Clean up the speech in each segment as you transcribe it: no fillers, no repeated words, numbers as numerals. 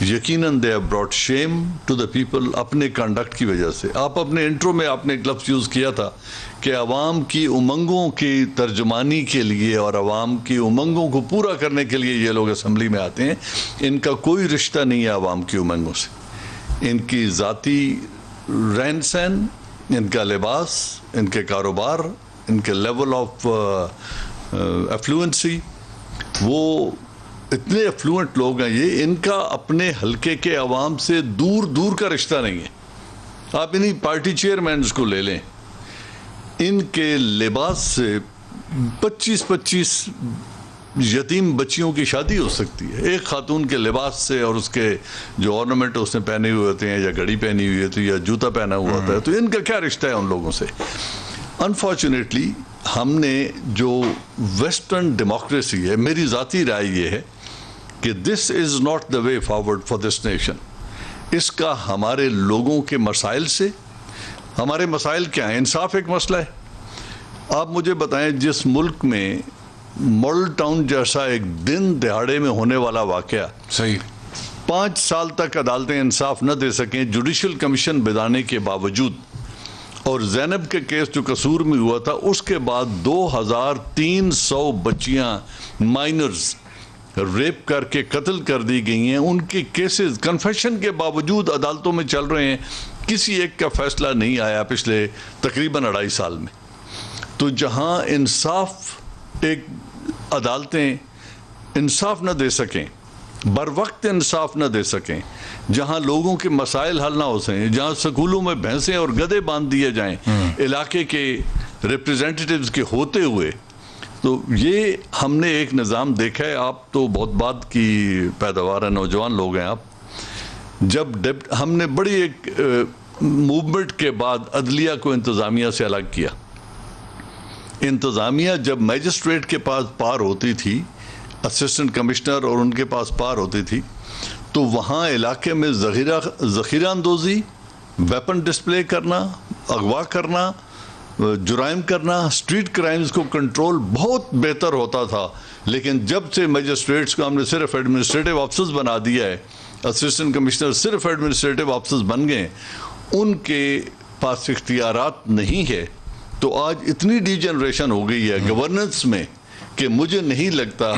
یقیناً they have brought shame to the people اپنے conduct کی وجہ سے. آپ اپنے انٹرو میں آپ نے ایک لفظ یوز کیا تھا کہ عوام کی امنگوں کی ترجمانی کے لیے اور عوام کی امنگوں کو پورا کرنے کے لیے یہ لوگ اسمبلی میں آتے ہیں. ان کا کوئی رشتہ نہیں ہے عوام کی امنگوں سے. ان کی ذاتی رہن سہن، ان کا لباس، ان کے کاروبار، ان کے لیول آف ایفلوئنسی، وہ اتنے ایفلوئنٹ لوگ ہیں یہ، ان کا اپنے حلقے کے عوام سے دور دور کا رشتہ نہیں ہے. آپ انہی پارٹی چیئرمینز کو لے لیں، ان کے لباس سے 25 یتیم بچیوں کی شادی ہو سکتی ہے ایک خاتون کے لباس سے، اور اس کے جو آرنامنٹ اس نے پہنے ہوئے ہوتے ہیں، یا گھڑی پہنی ہوئی ہوتی ہے، یا جوتا پہنا ہوا ہوتا ہے. تو ان کا کیا رشتہ ہے ان لوگوں سے؟ انفارچونیٹلی ہم نے جو ویسٹرن ڈیموکریسی ہے، میری ذاتی رائے یہ ہے کہ this is not the way forward for this nation. اس کا ہمارے لوگوں کے مسائل سے، ہمارے مسائل کیا ہیں؟ انصاف ایک مسئلہ ہے. آپ مجھے بتائیں، جس ملک میں ماڈل ٹاؤن جیسا ایک دن دہاڑے میں ہونے والا واقعہ، صحیح 5 سال تک عدالتیں انصاف نہ دے سکیں جوڈیشل کمیشن بنانے کے باوجود، اور زینب کے کیس جو قصور میں ہوا تھا اس کے بعد 2300 بچیاں مائنرز ریپ کر کے قتل کر دی گئی ہیں، ان کے کیسز کنفیشن کے باوجود عدالتوں میں چل رہے ہیں. کسی ایک کا فیصلہ نہیں آیا پچھلے تقریباً 2.5 سال میں. تو جہاں انصاف، ایک عدالتیں انصاف نہ دے سکیں، بر وقت انصاف نہ دے سکیں، جہاں لوگوں کے مسائل حل نہ ہو سکیں، جہاں سکولوں میں بھینسیں اور گدھے باندھ دیے جائیں علاقے کے ریپریزنٹیٹیوز کے ہوتے ہوئے، تو یہ ہم نے ایک نظام دیکھا ہے. آپ تو بہت بعد کی پیداوار ہیں، نوجوان لوگ ہیں آپ. جب ہم نے بڑی ایک موومنٹ کے بعد عدلیہ کو انتظامیہ سے الگ کیا. انتظامیہ جب میجسٹریٹ کے پاس پار ہوتی تھی، اسسٹنٹ کمشنر اور ان کے پاس پار ہوتی تھی، تو وہاں علاقے میں ذخیرہ اندوزی، ویپن ڈسپلے کرنا، اغوا کرنا، جرائم کرنا، اسٹریٹ کرائمز کو کنٹرول بہت بہتر ہوتا تھا. لیکن جب سے میجسٹریٹس کو ہم نے صرف ایڈمنسٹریٹو آفیسرز بنا دیا ہے، اسسٹنٹ کمشنر صرف ایڈمنسٹریٹو آفیسرز بن گئے، ان کے پاس اختیارات نہیں ہے. تو آج اتنی ڈی جنریشن ہو گئی ہے گورننس میں کہ مجھے نہیں لگتا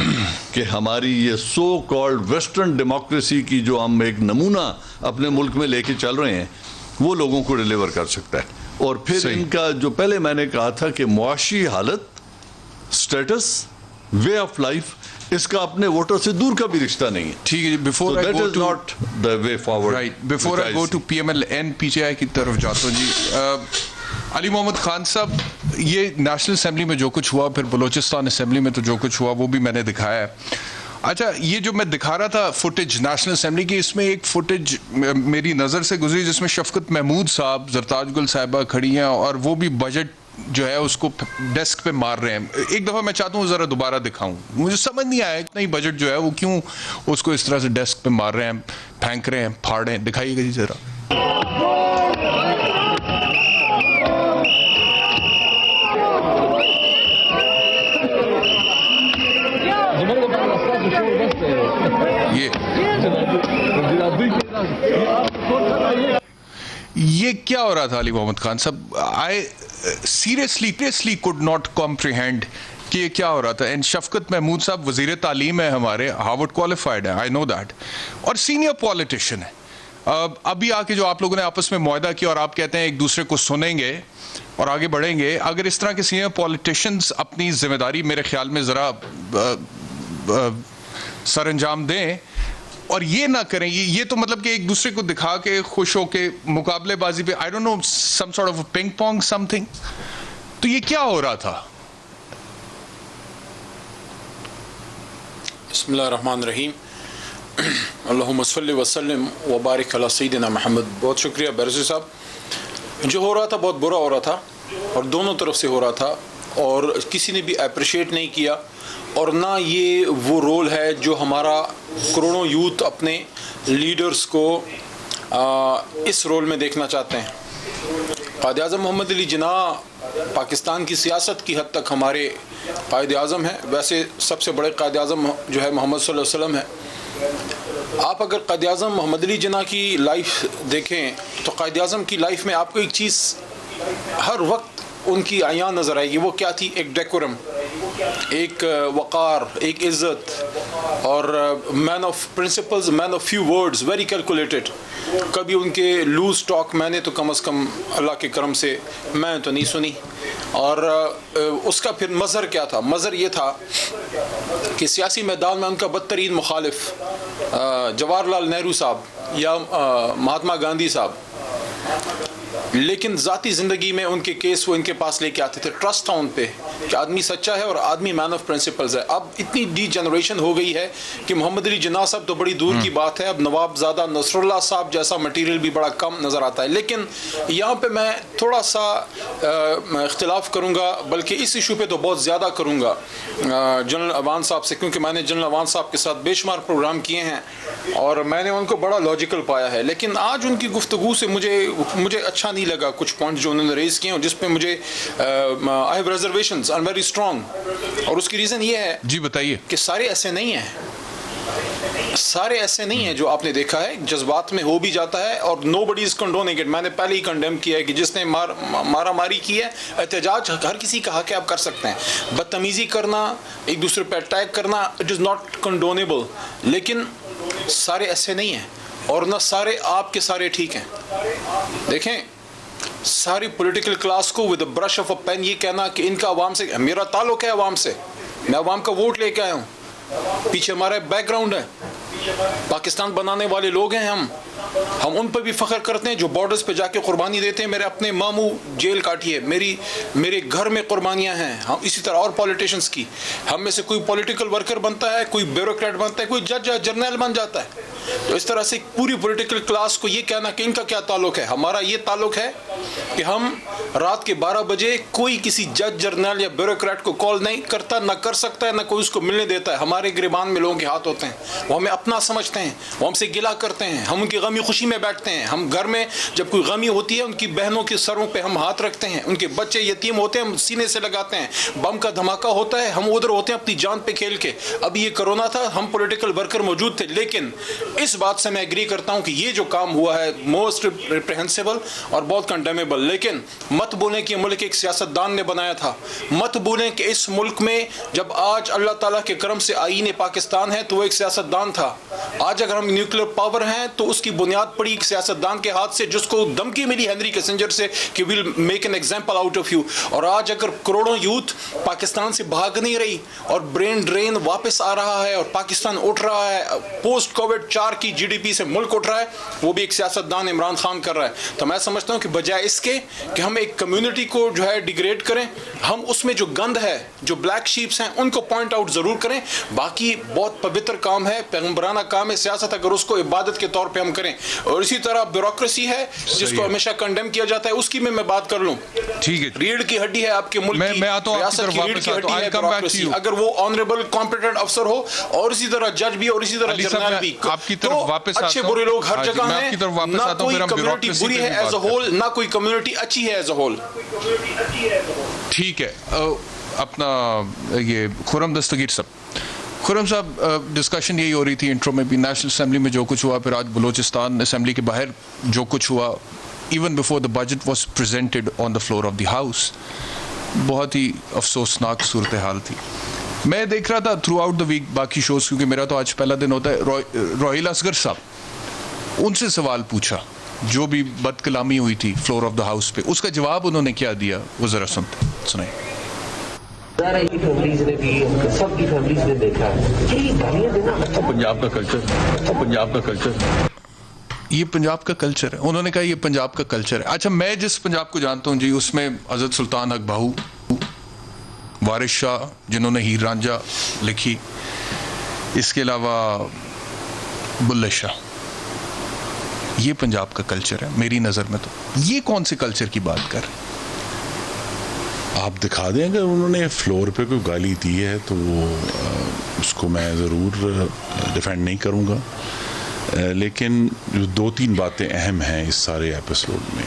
کہ ہماری یہ سو کالڈ ویسٹرن ڈیموکریسی کی جو ہم ایک نمونہ اپنے ملک میں لے کے چل رہے ہیں، وہ لوگوں کو ڈیلیور کر سکتا ہے. اور پھر ان کا جو پہلے میں نے کہا تھا کہ معاشی حالت، سٹیٹس، وے آف لائف، اس کا اپنے ووٹر سے دور کا بھی رشتہ نہیں ہے. ٹھیک ہے جی. So that is not the way forward. Right. Before I go to PMLN PTI کی طرف جاتا ہوں جی، علی محمد خان صاحب، یہ نیشنل اسمبلی میں جو کچھ ہوا، پھر بلوچستان اسمبلی میں تو جو کچھ ہوا وہ بھی میں نے دکھایا ہے. اچھا، یہ جو میں دکھا رہا تھا فوٹیج نیشنل اسمبلی کی، اس میں ایک فوٹیج میری نظر سے گزری جس میں شفقت محمود صاحب، زرتاج گل صاحبہ کھڑی ہیں، اور وہ بھی بجٹ جو ہے اس کو ڈیسک پہ مار رہے ہیں. ایک دفعہ میں چاہتا ہوں ذرا دوبارہ دکھاؤں، مجھے سمجھ نہیں آیا اتنا ہی بجٹ جو ہے وہ کیوں اس کو اس طرح سے ڈیسک پہ مار رہے ہیں، پھینک رہے ہیں، پھاڑ رہے ہیں. دکھائیے گا جی ذرا. یہ کیا ہو رہا تھا علی محمد خان صاحب؟ I seriously could not comprehend کہ یہ کیا ہو رہا تھا. اینڈ شفقت محمود صاحب وزیر تعلیم ہے ہمارے، ہارورڈ کوالیفائڈ ہے، آئی نو دیٹ، اور سینئر پولیٹیشین ہے. ابھی آ کے جو آپ لوگوں نے آپس میں معاہدہ کیا اور آپ کہتے ہیں ایک دوسرے کو سنیں گے اور آگے بڑھیں گے، اگر اس طرح کے سینئر پولیٹیشینز اپنی ذمہ داری میرے خیال میں ذرا سر انجام دیں اور یہ نہ کریں. یہ تو مطلب کہ ایک دوسرے کو دکھا کے خوش ہو کے مقابلے بازی پہ، I don't know, some sort of ping pong something. تو یہ کیا ہو رہا تھا؟ بسم اللہ الرحمن الرحیم. اللہم صلی وسلم وبارک علی سیدنا محمد. بہت شکریہ بیرسی صاحب. جو ہو رہا تھا بہت برا ہو رہا تھا، اور دونوں طرف سے ہو رہا تھا، اور کسی نے بھی اپریشیٹ نہیں کیا، اور نہ یہ وہ رول ہے جو ہمارا کروڑوں یوتھ اپنے لیڈرز کو اس رول میں دیکھنا چاہتے ہیں. قائد اعظم محمد علی جناح پاکستان کی سیاست کی حد تک ہمارے قائد اعظم ہیں. ویسے سب سے بڑے قائد اعظم جو ہے محمد صلی اللہ علیہ وسلم ہے. آپ اگر قائد اعظم محمد علی جناح کی لائف دیکھیں تو قائد اعظم کی لائف میں آپ کو ایک چیز ہر وقت ان کی عیاں نظر آئے گی. وہ کیا تھی؟ ایک ڈیکورم، ایک وقار، ایک عزت، اور man of principles, man of few words, very calculated. کبھی ان کے لوز ٹاک میں نے تو کم از کم اللہ کے کرم سے میں تو نہیں سنی. اور اس کا پھر مظہر کیا تھا؟ مظہر یہ تھا کہ سیاسی میدان میں ان کا بدترین مخالف جواہر لال نہرو صاحب یا مہاتما گاندھی صاحب، لیکن ذاتی زندگی میں ان کے کیس وہ ان کے پاس لے کے آتے تھے. ٹرسٹ تھا ان پہ کہ آدمی سچا ہے اور آدمی مین آف پرنسپلز ہے. اب اتنی ڈی جنریشن ہو گئی ہے کہ محمد علی جناح صاحب تو بڑی دور کی بات ہے، اب نواب زادہ نصر اللہ صاحب جیسا مٹیریل بھی بڑا کم نظر آتا ہے. لیکن یہاں پہ میں تھوڑا سا اختلاف کروں گا، بلکہ اس ایشو پہ تو بہت زیادہ کروں گا جنرل اوان صاحب سے، کیونکہ میں نے جنرل اوان صاحب کے ساتھ بے شمار پروگرام کیے ہیں اور میں نے ان کو بڑا لاجیکل پایا ہے. لیکن آج ان کی گفتگو سے مجھے اچھا نہیں لگا کچھ پوائنٹ جو انہوں نے ریز کیے اور جس پہ مجھے I have reservations, I am very strong. اور اس کی ریزن یہ ہے جی بتائیے کہ سارے ایسے نہیں ہیں، سارے ایسے نہیں ہیں جو آپ نے دیکھا ہے. جذبات میں ہو بھی جاتا ہے اور نو بڈی از کنڈوننگ اٹ. میں نے پہلے ہی کنڈیم کیا ہے کہ جس نے مارا ماری کی ہے، احتجاج ہر کسی کا حق ہے، آپ کر سکتے ہیں. بدتمیزی کرنا، ایک دوسرے پہ اٹیک کرنا، اٹ از ناٹ کنڈونیبل. لیکن سارے ایسے نہیں ہیں اور نہ سارے آپ کے سارے ٹھیک ہیں. دیکھیں ساری پولیٹیکل کلاس کو with brush of a pen یہ کہنا کہ ان کا عوام سے، میرا تعلق ہے عوام سے، میں عوام کا ووٹ لے کے آیا ہوں، پیچھے ہمارا بیک گراؤنڈ ہے، پاکستان بنانے والے لوگ ہیں ہم ان پہ بھی فخر کرتے ہیں جو بارڈرز پہ جا کے قربانی دیتے ہیں. میرے اپنے ماموں جیل کاٹی ہے، میرے گھر میں قربانیاں ہیں. ہم اسی طرح اور پولیٹیشنز کی، ہم میں سے کوئی پولیٹیکل ورکر بنتا ہے، کوئی بیوروکریٹ بنتا ہے، کوئی جج جرنیل بن جاتا ہے. تو اس طرح سے پوری پولیٹیکل کلاس کو یہ کہنا کہ ان کا کیا تعلق ہے، ہمارا یہ تعلق ہے کہ ہم رات کے 12 بجے کوئی کسی جج جرنیل یا بیوروکریٹ کو کال نہیں کرتا، نہ کر سکتا ہے، نہ کوئی اس کو ملنے دیتا ہے. ہمارے گریبان میں لوگوں کے ہاتھ ہوتے ہیں، وہ ہمیں اپنا سمجھتے ہیں، وہ ہم سے گلہ کرتے ہیں، ہم ان کی غمی خوشی میں بیٹھتے ہیں. ہم گھر میں جب کوئی غمی ہوتی ہے ان کی بہنوں کے سروں پہ ہم ہاتھ رکھتے ہیں، ان کے بچے یتیم ہوتے ہیں ہم سینے سے لگاتے ہیں. بم کا دھماکہ ہوتا ہے ہم ادھر ہوتے ہیں اپنی جان پہ کھیل کے. اب یہ کرونا تھا، ہم پولیٹیکل ورکر موجود تھے. لیکن اس بات سے میں ایگری کرتا ہوں کہ یہ جو کام ہوا ہے موسٹ ریپریہنسیبل اور بہت کنڈیمیبل. لیکن مت بولیں کہ ملک ایک سیاستدان نے بنایا تھا. مت بولیں کہ اس ملک میں جب آج اللہ تعالیٰ کے کرم سے آئین پاکستان ہے تو وہ ایک سیاستدان تھا. آج اگر ہم نیوکلیر پاور ہیں تو اس کی بنیاد پڑی ایک سیاستدان کے ہاتھ سے جس کو دھمکی ملی ہنری کیسنجر سے کہ we'll make an example out of you. اور آج اگر کروڑوں یوتھ پاکستان سے بھاگ نہیں رہی اور برین ڈرین واپس آ رہا ہے اور پاکستان اٹھ رہا ہے، پوسٹ کووڈ 4 کی جی ڈی پی سے ملک اٹھ رہا ہے، وہ بھی ایک سیاستدان عمران خان کر رہا ہے. تو میں سمجھتا ہوں کہ بجائے اس کے کہ ہم ایک کمیونٹی کو جو ہے ڈیگریڈ کریں، ہم اس میں جو گند ہے، جو بلیک شیپس ہیں ان کو پوائنٹ آؤٹ ضرور کریں. باقی بہت پوتر کام ہے، پیغمبرانہ کام ہے سیاست، اگر اس کو عبادت کے طور پہ ہم کریں. اور اسی طرح بیوروکریسی ہے جس کو ہمیشہ کنڈیم کیا جاتا ہے، اس کی میں بات کر لوں. ٹھیک ہے، ریڑھ کی ہڈی ہے آپ کے ملک کی، ریاست کی ریڑھ کی ہڈی ہے بیوروکریسی. اگر وہ آنریبل کمپیٹنٹ افسر ہو اور اسی طرح جج بھی اور اسی طرح جرنیل بھی، آپ کی طرف واپس آتا ہوں. اچھے برے لوگ ہر جگہ ہیں، نہ کوئی کمیونٹی بری ہے ایز اے ہول، نہ کوئی کمیونٹی اچھی ہے ایز اے ہول. ٹھیک ہے. اپنا یہ خرم دستگیر صاحب، خرم صاحب ڈسکشن یہی ہو رہی تھی انٹرو میں بھی، نیشنل اسمبلی میں جو کچھ ہوا، پھر آج بلوچستان اسمبلی کے باہر جو کچھ ہوا، even before the budget was presented on the floor of the house, بہت ہی افسوسناک صورتحال تھی. میں دیکھ رہا تھا تھرو آؤٹ دا ویک باقی شوز، کیونکہ میرا تو آج پہلا دن ہوتا ہے. روہیل اصغر صاحب، ان سے سوال پوچھا جو بھی بد کلامی ہوئی تھی فلور آف دا ہاؤس پہ، اس کا جواب انہوں نے کیا دیا وہ ذرا سنیں. فیملیز نے بھی، سب کی فیملیز نے دیکھا ہے کہ یہ گالیاں دینا پنجاب کا کلچر، پنجاب کا کلچر، یہ پنجاب کا کلچر ہے. انہوں نے کہا یہ پنجاب کا کلچر ہے. اچھا، میں جس پنجاب کو جانتا ہوں جی، اس میں حضرت سلطان حق بہو، وارث شاہ جنہوں نے ہیر رانجھا لکھی، اس کے علاوہ بلے شاہ، یہ پنجاب کا کلچر ہے میری نظر میں. تو یہ کون سے کلچر کی بات کر رہے ہیں آپ؟ دکھا دیں اگر انہوں نے فلور پہ کوئی گالی دی ہے تو اس کو میں ضرور ڈیفینڈ نہیں کروں گا. لیکن جو 2-3 باتیں اہم ہیں اس سارے ایپیسوڈ میں.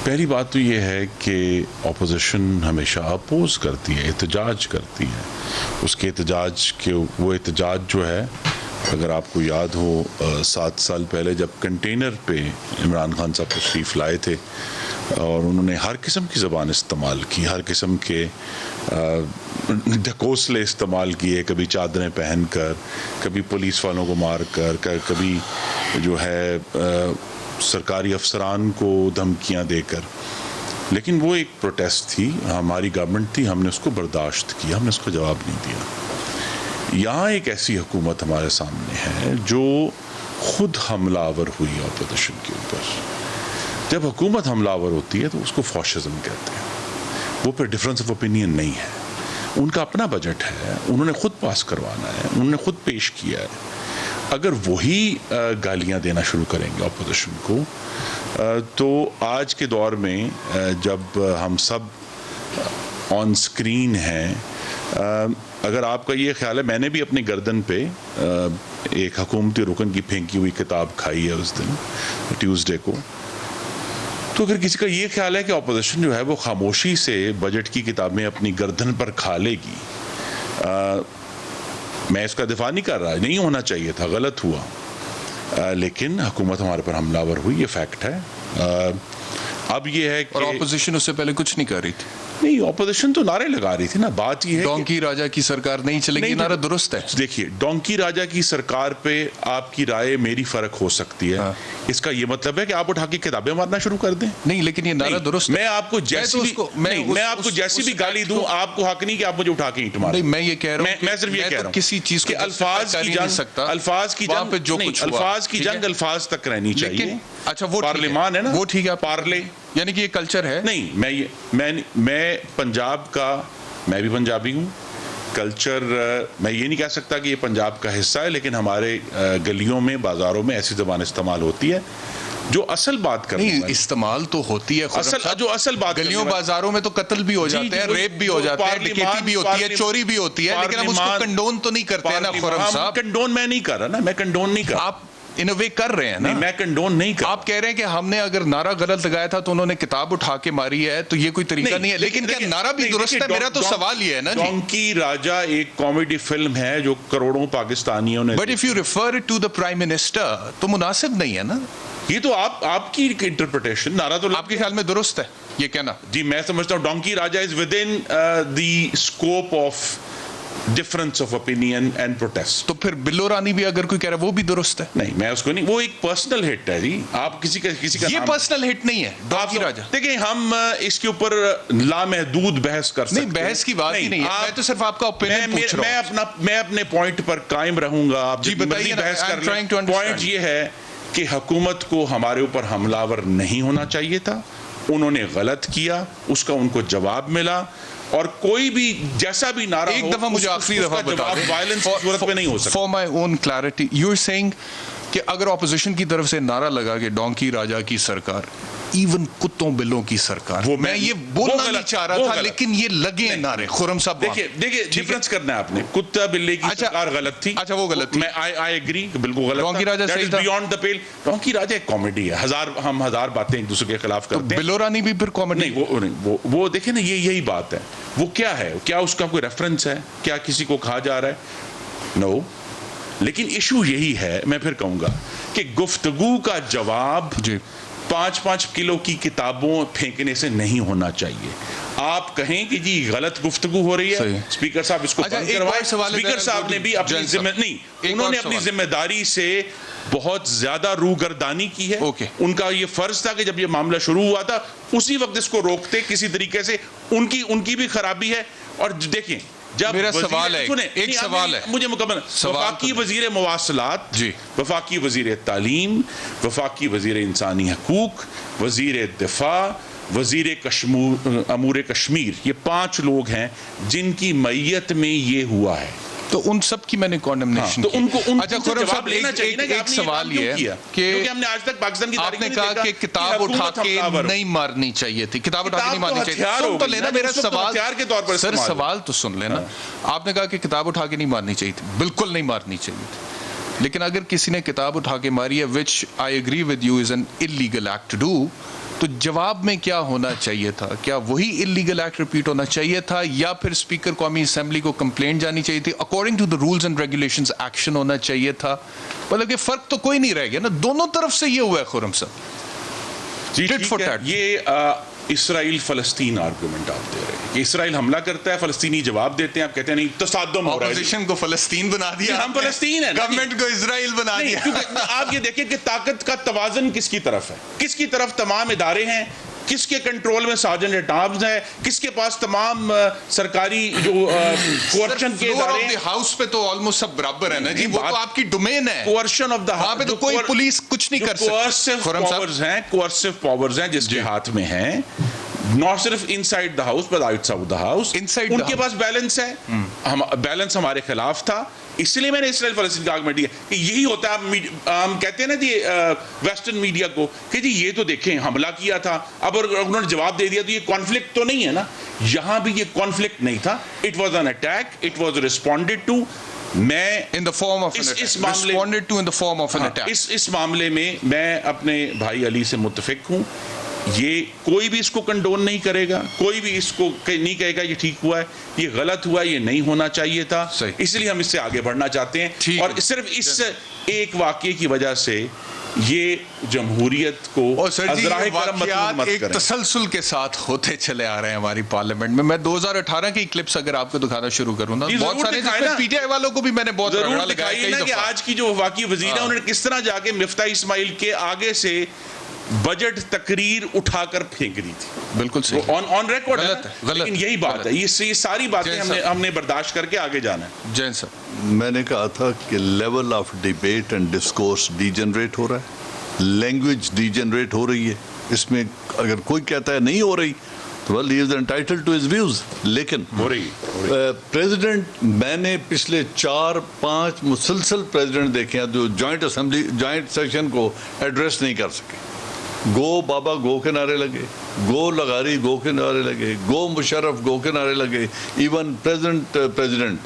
پہلی بات تو یہ ہے کہ اپوزیشن ہمیشہ اپوز کرتی ہے، احتجاج کرتی ہے. اس کے احتجاج کے وہ احتجاج جو ہے اگر آپ کو یاد ہو 7 سال پہلے جب کنٹینر پہ عمران خان صاحب تشریف لائے تھے اور انہوں نے ہر قسم کی زبان استعمال کی, ہر قسم کے ڈھکوسلے استعمال کیے, کبھی چادریں پہن کر, کبھی پولیس والوں کو مار کر, کبھی جو ہے سرکاری افسران کو دھمکیاں دے کر, لیکن وہ ایک پروٹیسٹ تھی, ہماری گورنمنٹ تھی, ہم نے اس کو برداشت کیا, ہم نے اس کا جواب نہیں دیا. یہاں ایک ایسی حکومت ہمارے سامنے ہے جو خود حملہ آور ہوئی ہے اپوزیشن کے اوپر. جب حکومت حملہ آور ہوتی ہے تو اس کو فاشزم کہتے ہیں. وہ پھر ڈفرینس آف اوپینین نہیں ہے, ان کا اپنا بجٹ ہے, انہوں نے خود پاس کروانا ہے, انہوں نے خود پیش کیا ہے. اگر وہی گالیاں دینا شروع کریں گے اپوزیشن کو تو آج کے دور میں جب ہم سب آن سکرین ہیں, اگر آپ کا یہ خیال ہے, میں نے بھی اپنی گردن پہ ایک حکومتی رکن کی پھینکی ہوئی کتاب کھائی ہے اس دن ٹیوزڈے کو, تو اگر کسی کا یہ خیال ہے کہ اپوزیشن جو ہے وہ خاموشی سے بجٹ کی کتابیں اپنی گردن پر کھا لے گی, میں اس کا دفاع نہیں کر رہا, نہیں ہونا چاہیے تھا, غلط ہوا, لیکن حکومت ہمارے پر حملہ آور ہوئی, یہ فیکٹ ہے. اب یہ ہے کہ اور اپوزیشن اس سے پہلے کچھ نہیں کر رہی تھی. نہیں, اپوزیشن تو نعرے لگا رہی تھی نا. بات یہ ہے ڈونکی راجا کی سرکار نہیں چلے گی, نعرہ درست ہے. دیکھیے, ڈونکی راجا کی سرکار پہ آپ کی رائے میری فرق ہو سکتی ہے, اس کا یہ مطلب ہے کہ آپ اٹھا کے کتابیں مارنا شروع کر دیں. نہیں, لیکن یہ نعرہ درست ہے. میں آپ کو جیسی بھی گالی دوں, آپ کو حق نہیں کہ آپ مجھے اٹھا کے اینٹ ماریں. نہیں, میں یہ کہہ رہا ہوں, میں صرف یہ کہہ رہا ہوں کسی چیز کہ الفاظ کی جنگ الفاظ تک رہنی چاہیے. اچھا, وہ پارلیمان ہے نا, وہ ٹھیک ہے, پارلے, یعنی کہ یہ کلچر ہے. نہیں, میں پنجاب کا, میں بھی پنجابی ہوں, کلچر میں یہ نہیں کہہ سکتا کہ یہ پنجاب کا حصہ ہے, لیکن ہمارے گلیوں میں, بازاروں میں ایسی زبان استعمال ہوتی ہے. جو اصل بات کرنی نہیں, استعمال تو ہوتی ہے, جو اصل بات گلیوں بازاروں میں تو قتل بھی ہو جاتے ہیں, ریپ بھی ہو جاتے ہیں, ڈکیتی بھی ہوتی ہے, چوری بھی ہوتی ہے, لیکن ہم اس کو کنڈون تو نہیں کرتے ہیں نا خرم صاحب. کنڈون میں نہیں کر رہا نا, میں کنڈون نہیں کر رہا. آپ ان اے وے کر رہے ہیں نا. میں کنڈون نہیں کر. آپ کہہ رہے ہیں کہ ہم نے اگر نعرہ غلط لگایا تھا تو انہوں نے کتاب اٹھا کے ماری ہے, تو یہ کوئی طریقہ نہیں ہے. لیکن کیا نعرہ بھی درست ہے؟ میرا تو سوال یہ ہے نا. ڈونکی راجا ایک کامیڈی فلم ہے جو کروڑوں پاکستانیوں نے, but if you refer to the prime minister تو مناسب نہیں ہے نا. یہ تو آپ کی انٹرپریٹیشن. نعرہ تو آپ کے خیال میں درست ہے یہ کہنا؟ جی, میں سمجھتا ہوں donkey Raja is with in the scope of difference of opinion and protest. تو پھر بلو رانی بھی اگر کوئی کہہ رہا ہے وہ بھی درست ہے. نہیں, میں اس کو نہیں, وہ ایک پرسنل ہٹ ہے جی. آپ کسی کا یہ پرسنل ہٹ نہیں ہے ڈونکی راجا. دیکھیں, ہم اس کے اوپر لامحدود بحث کر سکتے ہیں. نہیں, بحث کی بات ہی نہیں ہے, میں تو صرف آپ کا اوپینین پوچھ رہا ہوں. میں اپنے پوائنٹ پر قائم رہوں گا. آپ جی بتائیے. بحث کر لیں. پوائنٹ یہ ہے کہ حکومت کو ہمارے اوپر حملہ آور نہیں ہونا چاہیے تھا, انہوں نے غلط کیا, اس کا ان کو جواب ملا, اور کوئی بھی جیسا بھی نعرہ ایک دفعہ مجھے آخری دفعہ بتا دیں, وائلنس کی صورت میں نہیں ہو سکتا. For my own clarity, you are seeing کہ اگر اپوزیشن کی طرف سے نعرہ لگا کہ ڈونکی راجا کی سرکار, ایون کتوں بلوں کی سرکار, میں یہ بولنا نہیں چاہ رہا تھا, لیکن یہ لگے نعرے. خرم صاحب دیکھیے, ڈفرنس کرنا ہے آپ نے. کتا بلے کی سرکار غلط تھی. اچھا, وہ غلط تھی. میں آئی ایگری, بالکل غلط. ڈونکی راجا صحیح تھا. Beyond the پیل. ڈونکی راجا ایک کامیڈی ہے, ہم ہزار باتیں ایک دوسرے کے خلاف کرتے ہیں. بلو رانی بھی پھر کامیڈی نہیں, وہ دیکھیں نا, یہی بات ہے. وہ کیا ہے, کیا اس کا کوئی ریفرنس ہے, کیا کسی کو کہا جا رہا ہے؟ نو. لیکن ایشو یہی ہے, میں پھر کہوں گا کہ گفتگو کا جواب 5-5 کلو کی کتابوں پھینکنے سے نہیں ہونا چاہیے. آپ کہیں کہ جی غلط گفتگو ہو رہی ہے, اسپیکر صاحب اس کو بند کروائے. اسپیکر صاحب نے بھی انہوں نے اپنی ذمہ داری سے بہت زیادہ روگردانی کی ہے. ان کا یہ فرض تھا کہ جب یہ معاملہ شروع ہوا تھا اسی وقت اس کو روکتے کسی طریقے سے. ان کی بھی خرابی ہے. اور دیکھیں, جب میرا سوال ہے, ایک سوال ہے مجھے مکمل. وفاقی وزیر مواصلات, وفاقی وزیر تعلیم, وفاقی وزیر انسانی حقوق, وزیر دفاع, وزیر امور کشمیر, یہ 5 لوگ ہیں جن کی میت میں یہ ہوا ہے. تو ان سب کی میں نے کانڈمنیشن کی. اچھا خرم صاحب, ایک سوال یہ ہے کہ ہم نے آج تک پاکستان کی آپ نے کہا کہ کتاب اٹھا کے نہیں مارنی چاہیے تھی, کتاب اٹھا کے نہیں مارنی چاہیے تھی. سن تو لینا میرا سوال, سر سوال تو سن لینا. آپ نے کہا کہ کتاب اٹھا کے نہیں مارنی چاہیے تھی, بالکل نہیں مارنی چاہیے تھی. لیکن اگر کسی نے کتاب اٹھا کے ماری ہے, which I agree with you is an illegal act to do, تو جواب میں کیا ہونا چاہیے تھا؟ کیا وہی اللیگل ایکٹ ریپیٹ ہونا چاہیے تھا یا پھر اسپیکر قومی اسمبلی کو کمپلینٹ جانی چاہیے تھی؟ According to the rules and regulations action ہونا چاہیے تھا. مطلب کہ فرق تو کوئی نہیں رہ گیا نا, دونوں طرف سے یہ ہوا ہے خرم صاحب. جی ٹھیک ہے, یہ اسرائیل فلسطین آرگومنٹ آپ دے رہے ہیں کہ اسرائیل حملہ کرتا ہے, فلسطینی جواب دیتے ہیں, آپ کہتے ہیں نہیں تصادم ہو رہا ہے. اپوزیشن کو فلسطین بنا دیا, ہم فلسطین ہیں, گورنمنٹ کو اسرائیل بنا دیا. آپ یہ دیکھیں کہ طاقت کا توازن کس کی طرف ہے, کس کی طرف تمام ادارے ہیں, کس کے کنٹرول میں سارجنٹ ایٹ آرمز ہے, کس کے پاس تمام سرکاری جو کوارشن کے ادارے ہیں. ہاؤس پہ تو آلموسٹ سب برابر ہے نا جی, وہ تو آپ کی ڈومین ہے. کوارشن آف دا وہاں پہ تو کوئی پولیس کچھ نہیں کر سکتی. کوارسو پاورز ہیں جس کے ہاتھ میں ہیں, ناٹ صرف inside the house but outside the house. ان کے پاس بیلنس ہے, بیلنس ہمارے خلاف تھا, اس لیے میں نے اسرائیل فلسطین کا آرگومنٹ دیا کہ یہی ہوتا ہے. ہم کہتے ہیں نا جی ویسٹرن میڈیا کو کہ جی یہ تو دیکھیں حملہ کیا تھا, اب انہوں نے جواب دے دیا تو یہ کانفلکٹ تو نہیں ہے نا. یہاں بھی یہ کانفلکٹ نہیں تھا, it was an attack, it was responded to. میں اس معاملے میں میں اپنے بھائی علی سے متفق ہوں. یہ کوئی بھی اس کو کنڈون نہیں کرے گا, کوئی بھی اس کو نہیں کہے گا یہ ٹھیک ہوا ہے, یہ غلط ہوا ہے, یہ نہیں ہونا چاہیے تھا. اس لیے ہم اس سے آگے بڑھنا چاہتے ہیں, اور صرف اس ایک واقعے کی وجہ سے یہ جمہوریت کو ایک تسلسل کے ساتھ ہوتے چلے آ رہے ہیں ہماری پارلیمنٹ میں. میں 2018 کی کلپس اگر آپ کو دکھانا شروع کروں نا, بہت سارے پی ٹی آئی والوں کو بھی میں نے بہت ضرور دکھائی نا کہ آج کی جو وفاقی وزیر ہے انہوں نے کس طرح جا کے مفتاح اسماعیل کے آگے سے بجٹ تقریر اٹھا کر پھینک دی تھی. بالکل صحیح, آن ریکارڈ ہے, لیکن یہی بات ہے, یہ ساری باتیں ہم نے برداشت کر کے آگے جانا ہے. جین صاحب, میں نے کہا تھا کہ level of debate and discourse degenerate ہو رہا ہے, لینگویج ڈی جنریٹ ہو رہی ہے. اس میں اگر کوئی کہتا ہے نہیں ہو رہی تو well, he is entitled to his views. لیکن ہو رہی پریزیڈنٹ, میں نے پچھلے 4-5 مسلسل پریزیڈنٹ دیکھے ہیں جو جوائنٹ اسمبلی جوائنٹ سیشن کو ایڈریس نہیں کر سکے. گو بابا گو کے نعرے لگے, گو لغاری گو کے نعرے لگے, گو مشرف گو کے نعرے لگے. ایون پریزیڈنٹ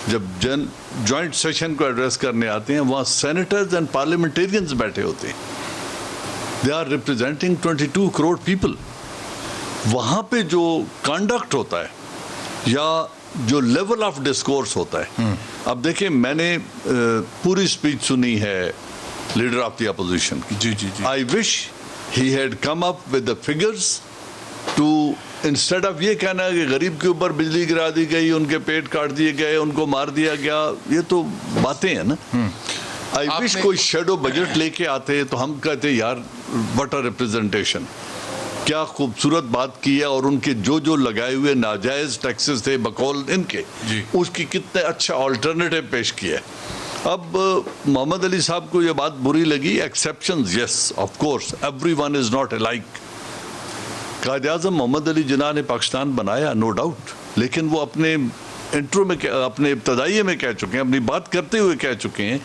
جب جوائنٹ سیشن کو ایڈریس کرنے آتے ہیں وہاں سینیٹرز اینڈ پارلیمنٹیرینز بیٹھے ہوتے ہیں. They are representing 22 crore people. وہاں پہ جو کانڈکٹ ہوتا ہے یا جو لیول آف ڈسکورس ہوتا ہے, اب دیکھیں میں نے پوری اسپیچ سنی ہے لیڈر آف دی اپوزیشن کی. جی جی جی, I wish he had come up with the figures to instead of یہ کہنا کہ غریب کے اوپر بجلی گرا دی گئی, ان کے پیٹ کاٹ دیے گئے, ان کو مار دیا گیا, یہ تو باتیں ہیں نا. I wish کوئی شیڈو بجٹ لے کے آتے تو ہم کہتے یار what a representation, کیا خوبصورت بات کی ہے, اور ان کے جو لگائے ہوئے ناجائز ٹیکسز تھے بقول ان کے, اس کی کتنے اچھا آلٹرنیٹو پیش کیا ہے. اب محمد علی صاحب کو یہ بات بری لگی, exceptions yes of course, every one is not alike. Quaid Azam محمد علی جناح نے پاکستان بنایا نو ڈاؤٹ, لیکن وہ اپنے انٹرو میں اپنے ابتدائیے میں کہہ چکے ہیں, اپنی بات کرتے ہوئے کہہ چکے ہیں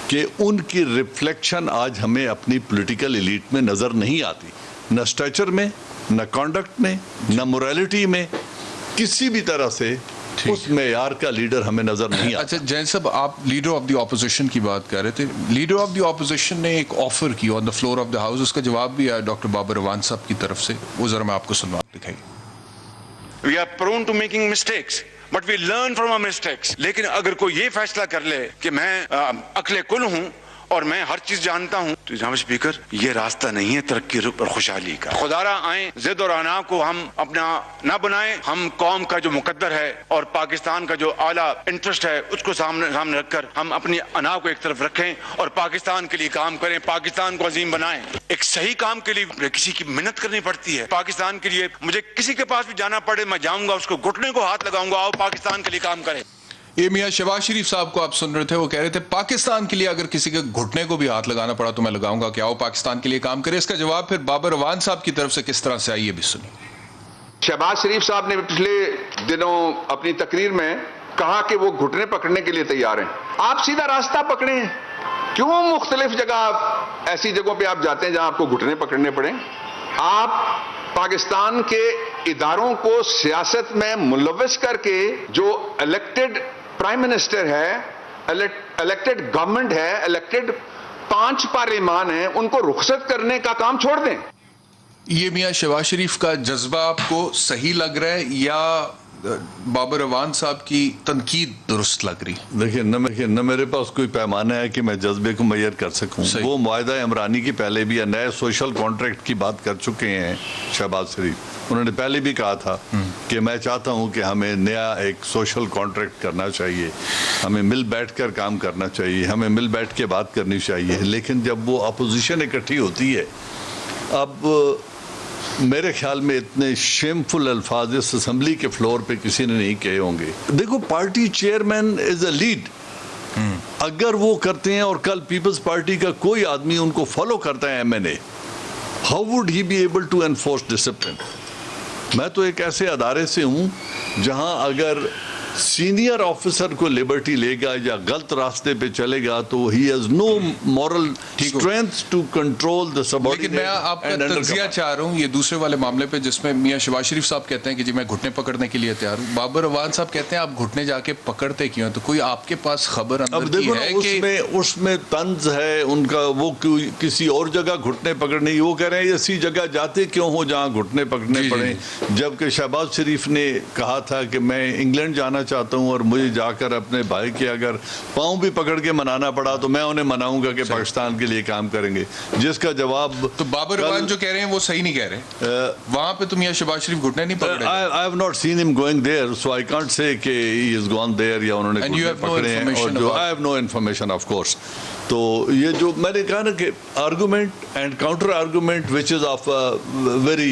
کہ ان کی ریفلیکشن آج ہمیں اپنی پولیٹیکل ایلیٹ میں نظر نہیں آتی, نہ اسٹیچر میں, نہ کانڈکٹ میں, نہ موریلٹی میں, کسی بھی طرح سے اس معیار کا لیڈر ہمیں نظر نہیں آتا. اچھا جین صاحب, آپ لیڈر آف دی اپوزیشن کی بات کر رہے تھے. لیڈر آف دی اپوزیشن نے ایک آفر کی on the floor of the house, اس کا جواب بھی آیا ڈاکٹر بابر روان صاحب کی طرف سے, وہ ذرا میں آپ کو سنوا دکھائیے. We are prone to making mistakes, but we learn from our mistakes. لیکن اگر کوئی یہ فیصلہ کر لے کہ میں عقل کل ہوں اور میں ہر چیز جانتا ہوں, تو جناب اسپیکر یہ راستہ نہیں ہے ترقی اور خوشحالی کا. خدا را آئیں ضد اور انا کو ہم اپنا نہ بنائیں. ہم قوم کا جو مقدر ہے اور پاکستان کا جو اعلیٰ انٹرسٹ ہے اس کو سامنے رکھ کر ہم اپنی انا کو ایک طرف رکھیں اور پاکستان کے لیے کام کریں, پاکستان کو عظیم بنائیں. ایک صحیح کام کے لیے کسی کی محنت کرنی پڑتی ہے. پاکستان کے لیے مجھے کسی کے پاس بھی جانا پڑے میں جاؤں گا, اس کو گھٹنے کو ہاتھ لگاؤں گا, آؤ پاکستان کے لیے کام کریں. یہ میاں شہباز شریف صاحب کو آپ سن رہے تھے, وہ کہہ رہے تھے پاکستان کے لیے اگر کسی کے گھٹنے کو بھی ہاتھ لگانا پڑا تو میں لگاؤں گا, کہ آؤ پاکستان کے لیے کام کرے. اس کا جواب پھر بابر روان صاحب کی طرف سے کس طرح سے آئی یہ بھی سنی. شہباز شریف صاحب نے پچھلے دنوں اپنی تقریر میں کہا کہ وہ گھٹنے پکڑنے کے لیے تیار ہیں. آپ سیدھا راستہ پکڑیں, کیوں مختلف جگہ ایسی جگہوں پہ آپ جاتے ہیں جہاں آپ کو گھٹنے پکڑنے پڑیں. آپ پاکستان کے اداروں کو سیاست میں ملوث کر کے جو الیکٹڈ پرائم منسٹر ہے, الیکٹڈ گورنمنٹ ہے, الیکٹڈ 5 پارلیمان ہیں, ان کو رخصت کرنے کا کام چھوڑ دیں. یہ میاں شہباز شریف کا جذبہ آپ کو صحیح لگ رہا ہے یا بابر اعوان صاحب کی تنقید درست لگ رہی؟ دیکھیں نہ میرے پاس کوئی پیمانہ ہے کہ میں جذبے کو میئر کر سکوں. وہ معاہدہ عمرانی کی پہلے بھی نئے سوشل کانٹریکٹ کی بات کر چکے ہیں شہباز شریف. انہوں نے پہلے بھی کہا تھا کہ میں چاہتا ہوں کہ ہمیں نیا ایک سوشل کانٹریکٹ کرنا چاہیے, ہمیں مل بیٹھ کر کام کرنا چاہیے, ہمیں مل بیٹھ کے بات کرنی چاہیے. لیکن جب وہ اپوزیشن اکٹھی ہوتی ہے, اب میرے خیال میں اتنے شیمفل الفاظ اس اسمبلی کے فلور پہ کسی نے نہیں کہے ہوں گے. دیکھو party chairman is a lead, اگر وہ کرتے ہیں اور کل پیپلز پارٹی کا کوئی آدمی ان کو فالو کرتا ہے MNA, how would he be able to enforce discipline? میں تو ایک ایسے ادارے سے ہوں جہاں اگر سینئر آفیسر کو لبرٹی لے گا یا غلط راستے پہ چلے گا تو he has no moral strength to control the subordinate. لیکن میں آپ کا تجزیہ چاہ رہا ہوں یہ دوسرے والے معاملے پہ جس میں میاں شہباز شریف صاحب کہتے ہیں کہ جی میں گھٹنے پکڑنے کے لیے تیار ہوں, بابر اعوان صاحب کہتے ہیں آپ گھٹنے جا کے پکڑتے کیوں ہیں؟ تو کوئی آپ کے پاس خبر اندر کی ہے کہ اس میں طنز ہے ان کا, وہ کسی اور جگہ گھٹنے پکڑنے, وہ کہہ رہے ہیں اسی جگہ جاتے کیوں ہو جہاں گھٹنے پکڑنے پڑے, جبکہ شہباز شریف نے کہا تھا کہ میں انگلینڈ جانا چاہتا ہوں اور مجھے جا کر اپنے بھائی کے اگر پاؤں بھی پکڑ کے منانا پڑا تو میں انہیں مناؤں گا کہ پاکستان کے لیے کام کریں گے. جس کا جواب تو بابر اعوان جو کہہ رہے ہیں وہ صحیح نہیں کہہ رہے, وہاں پہ تو میاں شہباز شریف گھٹنے نہیں پکڑے. I have not seen him going there, so I can't say کہ he has gone there یا انہوں نے گھٹنے پکڑے ہیں. اور جو I have no information of course. تو یہ جو میں نے کہا نا کہ argument and counter argument which is of a very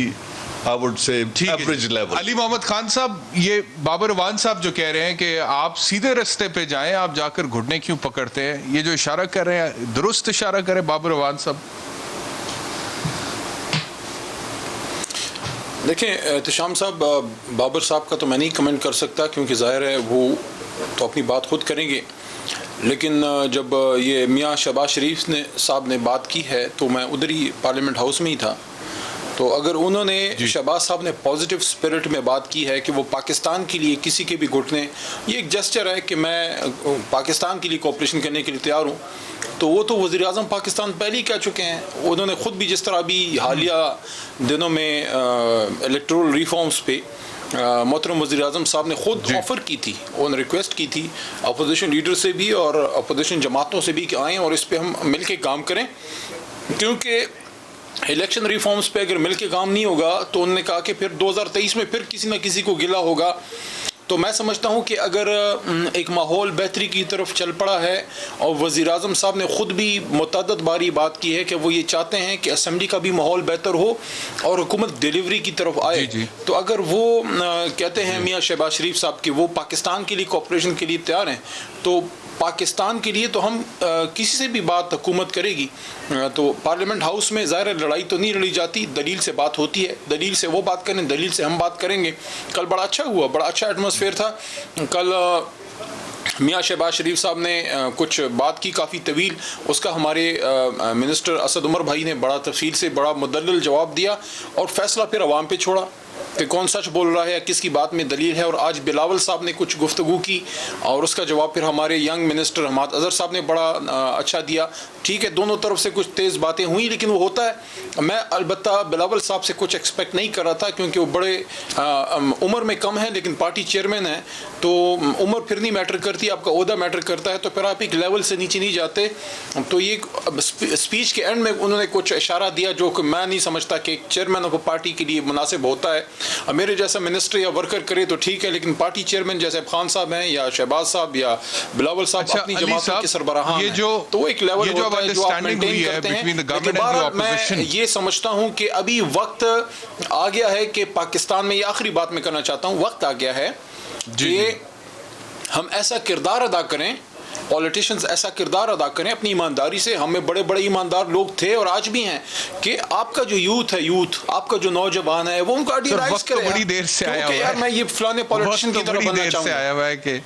I would say average level. علی محمد خان صاحب, یہ بابر اعوان صاحب جو کہہ رہے ہیں کہ آپ سیدھے رستے پہ جائیں, آپ جا کر گھٹنے کیوں پکڑتے ہیں, یہ جو اشارہ کر رہے ہیں درست اشارہ کرے بابر اعوان صاحب؟ دیکھیں احتشام صاحب, بابر صاحب کا تو میں نہیں کمنٹ کر سکتا کیونکہ ظاہر ہے وہ تو اپنی بات خود کریں گے, لیکن جب یہ میاں شہباز شریف صاحب نے بات کی ہے تو میں ادھر ہی پارلیمنٹ ہاؤس میں ہی تھا. تو اگر انہوں نے شہباز صاحب نے پازیٹیو اسپرٹ میں بات کی ہے کہ وہ پاکستان کے لیے کسی کے بھی گھٹنے, یہ ایک جسچر ہے کہ میں پاکستان کے لیے کوپریشن کرنے کے لیے تیار ہوں, تو وہ تو وزیر اعظم پاکستان پہلے ہی کہہ چکے ہیں. انہوں نے خود بھی جس طرح ابھی حالیہ دنوں میں الیکٹورل ریفارمز پہ محترم وزیر اعظم صاحب نے خود آفر کی تھی, انہوں نے ریکویسٹ کی تھی اپوزیشن لیڈر سے بھی اور اپوزیشن جماعتوں سے بھی کہ آئیں اور اس پہ ہم مل کے کام کریں, کیونکہ الیکشن ریفارمز پہ اگر مل کے کام نہیں ہوگا تو انہوں نے کہا کہ پھر 2023 میں پھر کسی نہ کسی کو گلا ہوگا. تو میں سمجھتا ہوں کہ اگر ایک ماحول بہتری کی طرف چل پڑا ہے اور وزیر اعظم صاحب نے خود بھی متعدد باری بات کی ہے کہ وہ یہ چاہتے ہیں کہ اسمبلی کا بھی ماحول بہتر ہو اور حکومت ڈیلیوری کی طرف آئے, تو اگر وہ کہتے ہیں میاں شہباز شریف صاحب کہ وہ پاکستان کے لیے کوپریشن کے لیے تیار ہیں, تو پاکستان کے لیے تو ہم کسی سے بھی بات حکومت کرے گی تو پارلیمنٹ ہاؤس میں ظاہر لڑائی تو نہیں لڑی جاتی, دلیل سے بات ہوتی ہے, دلیل سے وہ بات کریں, دلیل سے ہم بات کریں گے. کل بڑا اچھا ہوا, بڑا اچھا ایٹماسفیئر تھا کل. میاں شہباز شریف صاحب نے کچھ بات کی کافی طویل, اس کا ہمارے منسٹر اسد عمر بھائی نے بڑا تفصیل سے بڑا مدلل جواب دیا اور فیصلہ پھر عوام پہ چھوڑا کہ کون سچ بول رہا ہے یا کس کی بات میں دلیل ہے. اور آج بلاول صاحب نے کچھ گفتگو کی اور اس کا جواب پھر ہمارے ینگ منسٹر حماد اظہر صاحب نے بڑا اچھا دیا. ٹھیک ہے, دونوں طرف سے کچھ تیز باتیں ہوئیں, لیکن وہ ہوتا ہے. میں البتہ بلاول صاحب سے کچھ ایکسپیکٹ نہیں کر رہا تھا کیونکہ وہ بڑے عمر میں کم ہیں لیکن پارٹی چیئرمین ہیں, تو عمر پھر نہیں میٹر کرتی, آپ کا عہدہ میٹر کرتا ہے. تو پھر آپ ایک لیول سے نیچے نہیں جاتے. تو یہ اسپیچ کے اینڈ میں انہوں نے کچھ اشارہ دیا جو کہ میں نہیں سمجھتا کہ ایک چیئرمین آف پارٹی کے لیے مناسب ہوتا ہے. میرے جیسا منسٹر یا ورکر کرے تو ٹھیک ہے, لیکن پارٹی چیئرمین جیسے خان صاحب ہیں یا شہباز صاحب یا بلاول صاحب اپنی جماعتوں کے سربراہان ہیں, تو وہ ایک لیول ہوتا ہے جو آپ مینٹین کرتے ہیں. لیکن بہرحال میں یہ سمجھتا ہوں کہ ابھی وقت آ گیا ہے کہ پاکستان میں, یہ آخری بات میں کرنا چاہتا ہوں, وقت آ گیا ہے کہ ہم ایسا کردار ادا کریں, پولیٹیشنز ایسا کردار ادا کریں اپنی ایمانداری سے. ہم میں بڑے بڑے ایماندار لوگ تھے اور آج بھی ہیں کہ آپ کا جو یوتھ ہے, آپ کا جو نوجوان ہے, وہ ان کو آئیڈیالائز کرے. بڑی دیر سے آیا ہوا ہے, یار میں یہ فلانے پولیٹیشن کی طرف بننا چاہوں گا. آیا ہوا ہے کہ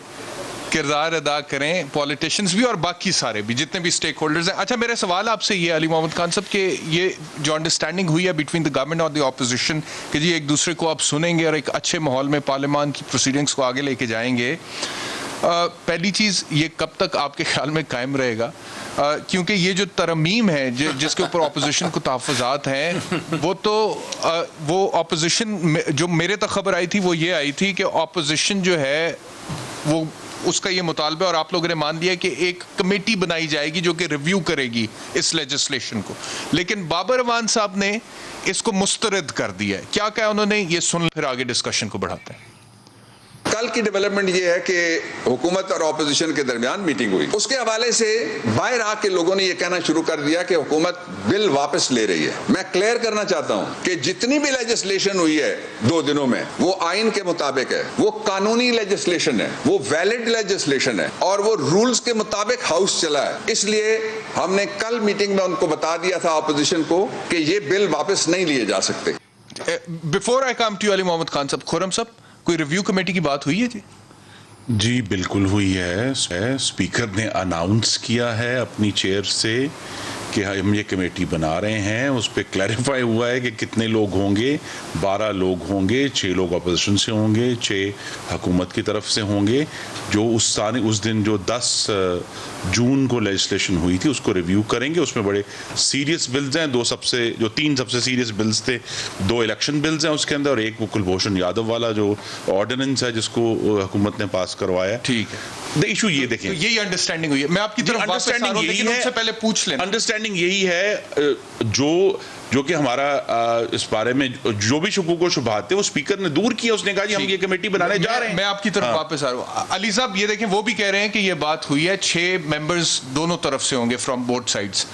کردار ادا کریں پولیٹیشنز بھی اور باقی سارے بھی جتنے بھی سٹیک ہولڈرز ہیں. اچھا, میرا سوال آپ سے یہ علی محمد خان صاحب کہ یہ جو انڈرسٹینڈنگ ہوئی ہے بٹوین دا گورنمنٹ اور دی اپوزیشن کہ جی ایک دوسرے کو آپ سنیں گے اور ایک اچھے ماحول میں پارلیمان کی پروسیڈنگز کو آگے لے کے جائیں گے, پہلی چیز یہ کب تک آپ کے خیال میں قائم رہے گا؟ کیونکہ یہ جو ترمیم ہے جس کے اوپر اپوزیشن کو تحفظات ہیں وہ تو وہ اپوزیشن جو میرے تک خبر آئی تھی وہ یہ آئی تھی کہ اپوزیشن جو ہے وہ اس کا یہ مطالبہ اور آپ لوگوں نے مان لیا کہ ایک کمیٹی بنائی جائے گی جو کہ ریویو کرے گی اس لیجسلیشن کو، لیکن بابر اعوان صاحب نے اس کو مسترد کر دیا ہے. کیا کہا انہوں نے یہ سن پھر آگے ڈسکشن کو بڑھاتے ہیں. کل کی ڈیولپمنٹ یہ ہے کہ حکومت اور اپوزیشن کے درمیان میٹنگ ہوئی، اس کے حوالے سے باہر آ کے لوگوں نے یہ کہنا شروع کر دیا کہ حکومت بل واپس لے رہی ہے. میں کلیئر کرنا چاہتا ہوں کہ جتنی بھی لیجسلیشن ہوئی ہے 2 دنوں میں وہ آئین کے مطابق ہے، وہ قانونی لیجسلیشن ہے، وہ ویلڈ لیجسلیشن ہے اور وہ رولز کے مطابق ہاؤس چلا ہے. اس لیے ہم نے کل میٹنگ میں ان کو بتا دیا تھا اپوزیشن کو کہ یہ بل واپس نہیں لیے جا سکتے. بفور آئی کم ٹو علی محمد خان صاحب، خرم صاحب کوئی ریویو کمیٹی کی بات ہوئی ہے جی؟ جی بالکل ہوئی ہے. اسپیکر نے اناؤنس کیا ہے اپنی چیئر سے کہ ہم یہ کمیٹی بنا رہے ہیں. اس پہ کلیریفائی ہوا ہے کہ کتنے لوگ ہوں گے. 12 لوگ ہوں گے، 6 لوگ اپوزیشن سے ہوں گے، 6 حکومت کی طرف سے ہوں گے. جو اس دن جو 10 جون کو لیجسلیشن ہوئی تھی اس کو ریویو کریں گے. اس میں بڑے سیریس بلز ہیں. 3 سب سے سیریس بلز تھے. 2 الیکشن بلز ہیں اس کے اندر، اور ایک وہ کلبھوشن یادو والا جو آرڈیننس ہے جس کو حکومت نے پاس کروایا. ٹھیک ہے. ایشو یہ دیکھیں، یہی انڈرسٹینڈنگ ہوئی ہے. میں آپ کی طرف واپس آ رہا ہوں لیکن ان سے پہلے پوچھ لیں. انڈرسٹینڈنگ یہی ہے جو کہ ہمارا اس بارے میں جو بھی شکوک و شبہات تھے وہ اسپیکر نے دور کیا. اس نے کہا جی ہم یہ کمیٹی بنانے جا رہے ہیں. میں آپ کی طرف واپس آ رہا ہوں. علی صاحب یہ دیکھیں، وہ بھی کہہ رہے ہیں کہ یہ بات ہوئی ہے، 6 ممبرز دونوں طرف سے ہوں گے فرام بوتھ سائڈز،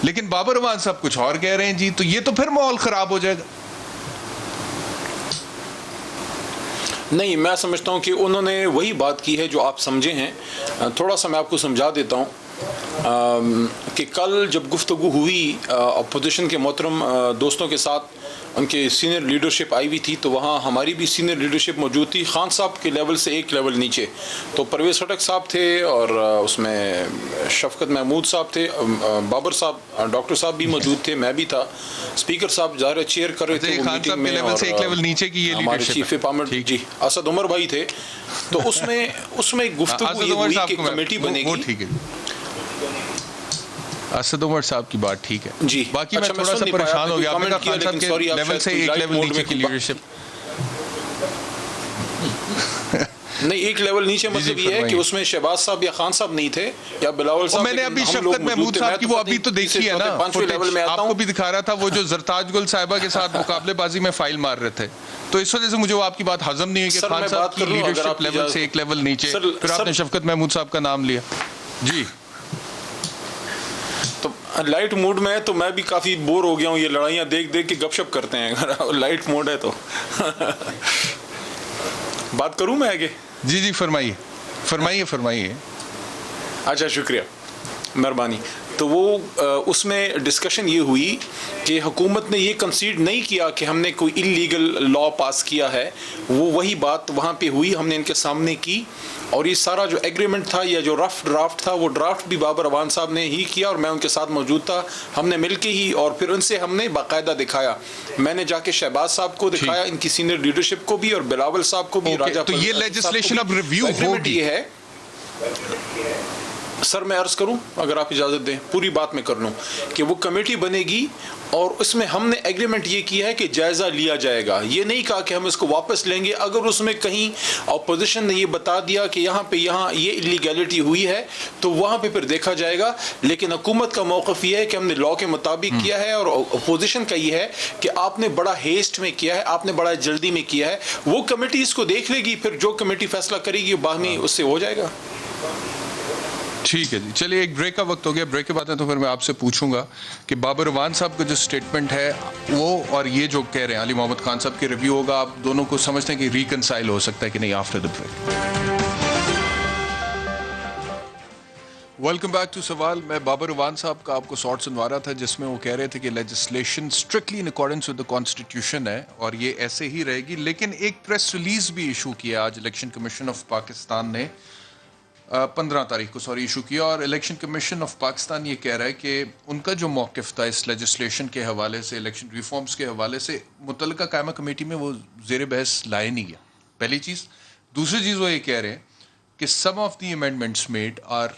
لیکن بابر اعوان صاحب کچھ اور کہہ رہے ہیں جی. تو یہ تو پھر ماحول خراب ہو جائے گا. نہیں، میں سمجھتا ہوں کہ انہوں نے وہی بات کی ہے جو آپ سمجھے ہیں. تھوڑا سا میں آپ کو سمجھا دیتا ہوں کہ کل جب گفتگو ہوئی اپوزیشن کے محترم دوستوں کے ساتھ، ان کے سینئر لیڈرشپ آئی ہوئی تھی، تو وہاں ہماری بھی سینئر لیڈرشپ موجود تھی. خان صاحب کے لیول سے ایک لیول نیچے تو پرویز خٹک صاحب تھے، اور اس میں شفقت محمود صاحب تھے، بابر صاحب، ڈاکٹر صاحب بھی موجود تھے، میں بھی تھا. اسپیکر صاحب ظاہر چیئر کر رہے تھے وہ میٹنگ میں، اور ہمارے چیف پارلیمنٹ جی اسد عمر بھائی تھے. تو اس میں گفتگو یہ ہوئی کہ کمیٹی بنے گی. اسد عمر صاحب کی بات ٹھیک ہے جی. باقی میں تھوڑا سا پریشان ہو گیا. آپ نے کہا خان صاحب کے لیول سے ایک لیول نیچے کی لیڈرشپ. نہیں، ایک لیول نیچے مطلب یہ ہے کہ اس میں شہباز صاحب یا خان صاحب نہیں تھے یا بلاول صاحب. میں نے ابھی شفقت محمود صاحب کی وہ ابھی تو دیکھی ہے نا، آپ کو بھی دکھا رہا تھا وہ جو زرتاج گل صاحبہ کے ساتھ مقابلے بازی میں فائل مار رہے تھے. تو اس وجہ سے مجھے وہ آپ کی بات ہضم نہیں ہوئی کہ خان صاحب کی لیڈرشپ لیول سے ایک لیول نیچے، پھر آپ نے شفقت محمود صاحب کا نام لیا. جی تو لائٹ موڈ میں ہے تو میں بھی کافی بور ہو گیا ہوں. یہ لڑائیاں دیکھ دیکھ کے گپ شپ کرتے ہیں. اگر لائٹ موڈ ہے تو بات کروں میں آگے. جی فرمائیے. اچھا، شکریہ، مہربانی. تو وہ اس میں ڈسکشن یہ ہوئی کہ حکومت نے یہ کنسیڈ نہیں کیا کہ ہم نے کوئی انلیگل لا پاس کیا ہے. وہی بات وہاں پہ ہوئی، ہم نے ان کے سامنے کی، اور یہ سارا جو ایگریمنٹ تھا یا جو رف ڈرافٹ تھا وہ ڈرافٹ بھی بابر اعوان صاحب نے ہی کیا، اور میں ان کے ساتھ موجود تھا. ہم نے مل کے ہی، اور پھر ان سے ہم نے باقاعدہ دکھایا. میں نے جا کے شہباز صاحب کو دکھایا، ان کی سینئر لیڈرشپ کو بھی، اور بلاول صاحب کو بھی. تو یہ لیجسلیشن اب ریویو ہوگی. یہ ہے سر، میں عرض کروں اگر آپ اجازت دیں، پوری بات میں کر لوں کہ وہ کمیٹی بنے گی، اور اس میں ہم نے ایگریمنٹ یہ کیا ہے کہ جائزہ لیا جائے گا. یہ نہیں کہا کہ ہم اس کو واپس لیں گے. اگر اس میں کہیں اپوزیشن نے یہ بتا دیا کہ یہاں یہ انلیگیلٹی ہوئی ہے تو وہاں پہ پھر دیکھا جائے گا. لیکن حکومت کا موقف یہ ہے کہ ہم نے لا کے مطابق کیا ہے، اور اپوزیشن کا یہ ہے کہ آپ نے بڑا ہیسٹ میں کیا ہے، آپ نے بڑا جلدی میں کیا ہے. وہ کمیٹی اس کو دیکھ لے گی، پھر جو کمیٹی فیصلہ کرے گی باہمی اس سے ہو جائے گا. ٹھیک ہے جی. چلیے ایک بریک کا وقت ہو گیا. بریک کے بعد تو پھر میں آپ سے پوچھوں گا کہ بابر اعوان صاحب کا جو سٹیٹمنٹ ہے وہ، اور یہ جو کہہ رہے ہیں علی محمد خان صاحب کے ریویو ہوگا، آپ دونوں کو سمجھتے ہیں کہ ریکنسائل ہو سکتا ہے کہ نہیں after the break. Welcome back to Sawal. میں بابر اعوان صاحب کا آپ کو شارٹ سنوا رہا تھا جس میں وہ کہہ رہے تھے کہ legislation strictly in accordance with the constitution ہے اور یہ ایسے ہی رہے گی. لیکن ایک پریس ریلیز بھی ایشو کیا آج الیکشن کمیشن آف پاکستان نے 15 تاریخ کو ایشو کیا، اور الیکشن کمیشن آف پاکستان یہ کہہ رہا ہے کہ ان کا جو موقف تھا اس لیجسلیشن کے حوالے سے، الیکشن ریفارمز کے حوالے سے، متعلقہ قائمہ کمیٹی میں وہ زیر بحث لائے نہیں گیا. پہلی چیز. دوسری چیز وہ یہ کہہ رہے ہیں کہ some of the amendments made are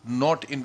not in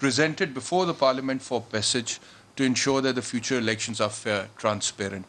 presented before the parliament for passage to ensure that the future elections are fair, transparent.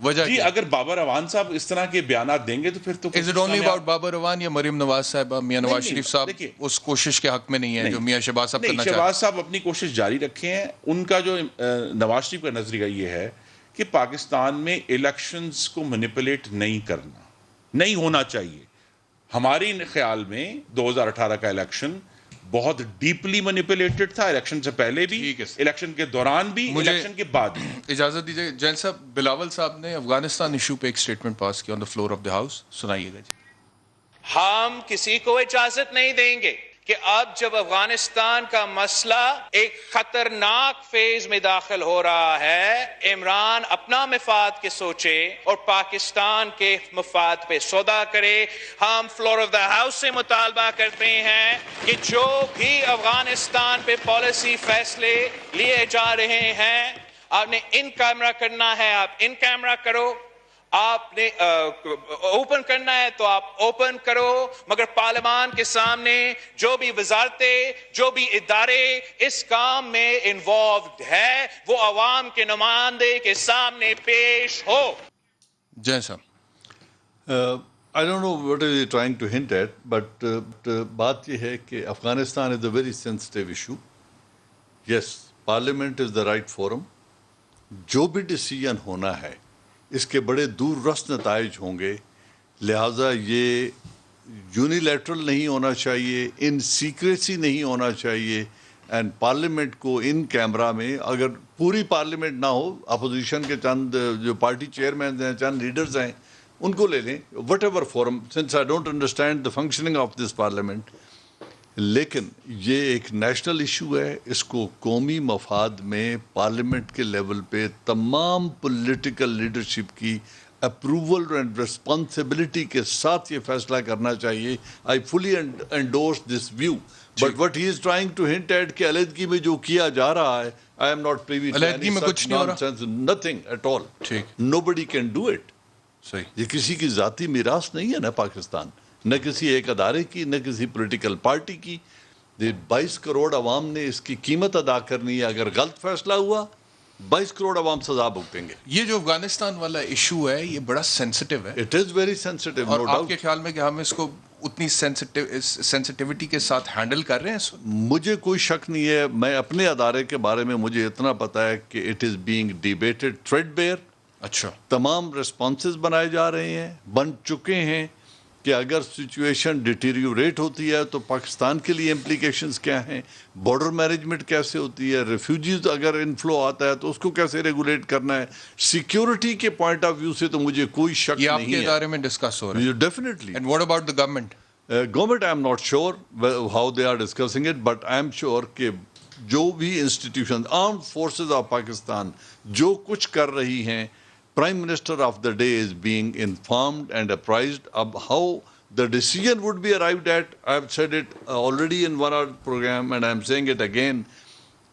وجہ جی کیا؟ اگر بابر اعوان صاحب اس طرح کے بیانات دیں گے تو پھر تو is it only about Babar Awan یا مریم نواز صاحبہ؟ میاں نواز نہیں، شریف صاحب دیکھیے، اس کوشش کے حق میں نہیں ہے جو میاں شہباز صاحب نہیں، کرنا چاہتے شہباز صاحب اپنی کوشش جاری رکھے ہیں. ان کا جو نواز شریف کا نظریہ یہ ہے کہ پاکستان میں الیکشنز کو مینیپولیٹ نہیں کرنا، نہیں ہونا چاہیے. ہماری خیال میں 2018 کا الیکشن بہت ڈیپلی مینیپولیٹڈ تھا، الیکشن سے پہلے بھی، ٹھیک ہے سر. الیکشن کے دوران بھی، مجھے الیکشن کے بعد بھی. اجازت دیجیے جین صاحب، بلاول صاحب نے افغانستان ایشو پہ ایک سٹیٹمنٹ پاس کیا on the floor of the house, سنائیے گا جی. ہم کسی کو اجازت نہیں دیں گے کہ اب جب افغانستان کا مسئلہ ایک خطرناک فیز میں داخل ہو رہا ہے، عمران اپنا مفاد کے سوچے اور پاکستان کے مفاد پہ سودا کرے. ہم فلور آف دا ہاؤس سے مطالبہ کرتے ہیں کہ جو بھی افغانستان پہ پالیسی فیصلے لیے جا رہے ہیں، آپ نے ان کیمرہ کرنا ہے آپ ان کیمرہ کرو، آپ نے اوپن کرنا ہے تو آپ اوپن کرو، مگر پارلیمان کے سامنے جو بھی وزارتیں، جو بھی ادارے اس کام میں انوالوڈ ہے، وہ عوام کے نمائندے کے سامنے پیش ہو. جین صاحب. I don't know what is he trying to hint at, but بات یہ ہے کہ Afghanistan is a very sensitive issue. Yes, Parliament is the right forum. جو بھی ڈیسیجن ہونا ہے اس کے بڑے دور رس نتائج ہوں گے، لہٰذا یہ یونیلیٹرل نہیں ہونا چاہیے، ان سیکریسی نہیں ہونا چاہیے. اینڈ پارلیمنٹ کو ان کیمرہ میں، اگر پوری پارلیمنٹ نہ ہو، اپوزیشن کے چند جو پارٹی چیئرمین ہیں، چند لیڈرز ہیں، ان کو لے لیں، what ever forum, since I don't understand the functioning of this parliament. لیکن یہ ایک نیشنل ایشو ہے، اس کو قومی مفاد میں پارلیمنٹ کے لیول پہ تمام پولیٹیکل لیڈرشپ کی اپروول اینڈ ریسپانسبلٹی کے ساتھ یہ فیصلہ کرنا چاہیے. I fully endorse this view, but what he is trying to hint at کہ علیحدگی میں جو کیا جا رہا ہے، I am not privy to علیحدگی میں کچھ نہیں ہو رہا، نتھنگ ایٹ آل. ٹھیک، nobody can do it. صحیح. یہ کسی کی ذاتی میراث نہیں ہے نا پاکستان، نہ کسی ایک ادارے کی، نہ کسی پولیٹیکل پارٹی کی. 22 کروڑ عوام نے اس کی قیمت ادا کرنی ہے. اگر غلط فیصلہ ہوا 22 کروڑ عوام سزا بھگتیں گے. یہ جو افغانستان والا ایشو ہے یہ بڑا سینسٹیو ہے، اٹ از ویری سینسٹیو، اور نو آپ ڈاؤٹ. کے خیال میں کہ ہم اس کو اتنی سینسٹیوٹی کے ساتھ ہینڈل کر رہے ہیں اس وقت؟ مجھے کوئی شک نہیں ہے. میں اپنے ادارے کے بارے میں مجھے اتنا پتا ہے کہ it is being debated threadbare. اچھا، تمام ریسپانسز بنائے جا رہے ہیں، بن چکے ہیں کہ اگر سچویشن ڈیٹیریوریٹ ہوتی ہے تو پاکستان کے لیے امپلیکیشنز کیا ہیں، بارڈر مینجمنٹ کیسے ہوتی ہے، ریفیوجیز اگر انفلو آتا ہے تو اس کو کیسے ریگولیٹ کرنا ہے. سیکیورٹی کے پوائنٹ آف ویو سے تو مجھے کوئی شک یہ آپ کے نہیں ہے. ادارے میں ڈسکس ہو رہا ہے. Definitely. And what about the government? Government I am not sure how they are discussing it, but I am sure کہ جو بھی institution, armed forces of Pakistan جو کچھ کر رہی ہیں، Prime Minister of the day is being informed and apprised of how the decision would be arrived at. I've said it already in one hour program and I'm saying it again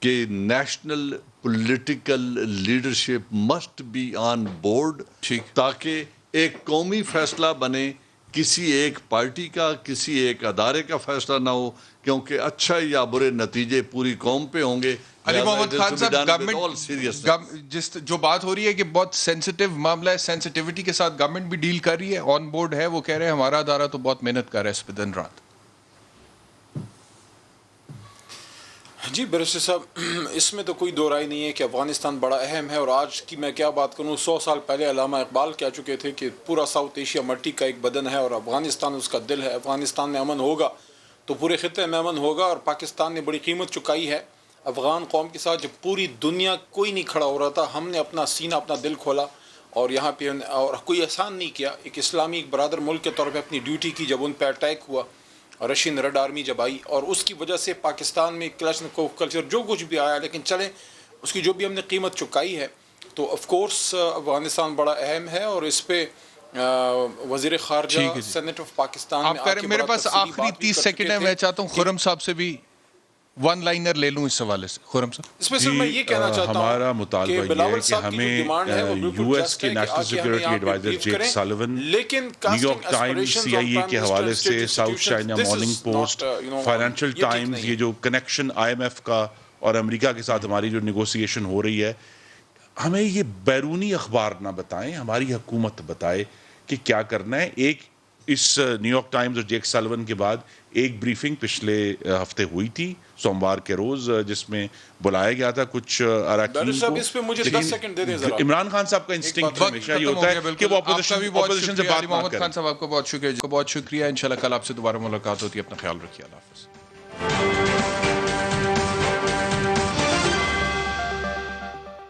کہ national political leadership must be on board تاکہ ایک قومی فیصلہ بنے، کسی ایک party کا، کسی ایک ادارے کا فیصلہ نہ ہو، کیونکہ اچھا یا برے نتیجے پوری قوم پہ ہوں گے. علی محمد خان صاحب، گورنمنٹ جو بات ہو رہی ہے کہ بہت سینسٹیو معاملہ ہے، سینسٹیوٹی کے ساتھ گورنمنٹ بھی ڈیل کر رہی ہے، آن بورڈ ہے، وہ کہہ رہے ہیں ہمارا ادارہ تو بہت محنت کر رہا ہے اس پہ دن رات. جی برسر صاحب، اس میں تو کوئی دو رائے نہیں ہے کہ افغانستان بڑا اہم ہے. اور آج کی میں کیا بات کروں، 100 سال پہلے علامہ اقبال کہہ چکے تھے کہ پورا ساؤتھ ایشیا مٹی کا ایک بدن ہے اور افغانستان اس کا دل ہے. افغانستان میں امن ہوگا تو پورے خطے میں امن ہوگا. اور پاکستان نے بڑی قیمت چکائی ہے افغان قوم کے ساتھ. جب پوری دنیا کوئی نہیں کھڑا ہو رہا تھا، ہم نے اپنا سینہ، اپنا دل کھولا اور یہاں پہ اور کوئی احسان نہیں کیا. ایک اسلامی برادر ملک کے طور پہ اپنی ڈیوٹی کی. جب ان پہ اٹیک ہوا، رشین ریڈ آرمی جب آئی، اور اس کی وجہ سے پاکستان میں کلاشنکوف کلچر جو کچھ بھی آیا، لیکن چلیں اس کی جو بھی ہم نے قیمت چکائی ہے، تو آف کورس افغانستان بڑا اہم ہے. اور اس پہ وزیر خارجہ سینٹ آف پاکستان آپ کہہ رہے ہیں، میرے پاس آخری 30 سیکنڈ ہے، میں چاہتا ہوں خرم صاحب سے بھی ون لائنر لے لوں اس حوالے سے. خرم صاحب، اس میں صرف میں یہ کہنا چاہتا ہوں ہمارا مطالبہ یہ ہے کہ ہمیں یو ایس کے نیشنل سیکورٹی ایڈوائزر جیک سالون، نیو یارک ٹائمز، CIA کے حوالے سے، south China morning post, financial Times, یہ جو کنیکشن IMF کا اور امریکہ کے ساتھ ہماری جو نیگوسیشن ہو رہی ہے، ہمیں یہ بیرونی اخبار نہ بتائیں, ہماری حکومت بتائے کہ کیا کرنا ہے. ایک اس نیو یارک ٹائمز اور جیک سلون کے بعد ایک بریفنگ پچھلے ہفتے ہوئی تھی سوموار کے روز, جس میں بلایا گیا تھا کچھ اراکین ڈاکٹر صاحب کو. اس پہ مجھے لیکن 10 سیکنڈ دے دیں ذرا. عمران خان صاحب کا انسٹنکٹ ہمیشہ یہ ہوتا ہے کہ وہ اپوزیشن سے بات نہ محمد کریں. خان صاحب آپ کو بہت شکریہ, انشاءاللہ کل آپ سے دوبارہ ملاقات ہوتی ہے. اپنا خیال رکھیے, اللہ حافظ.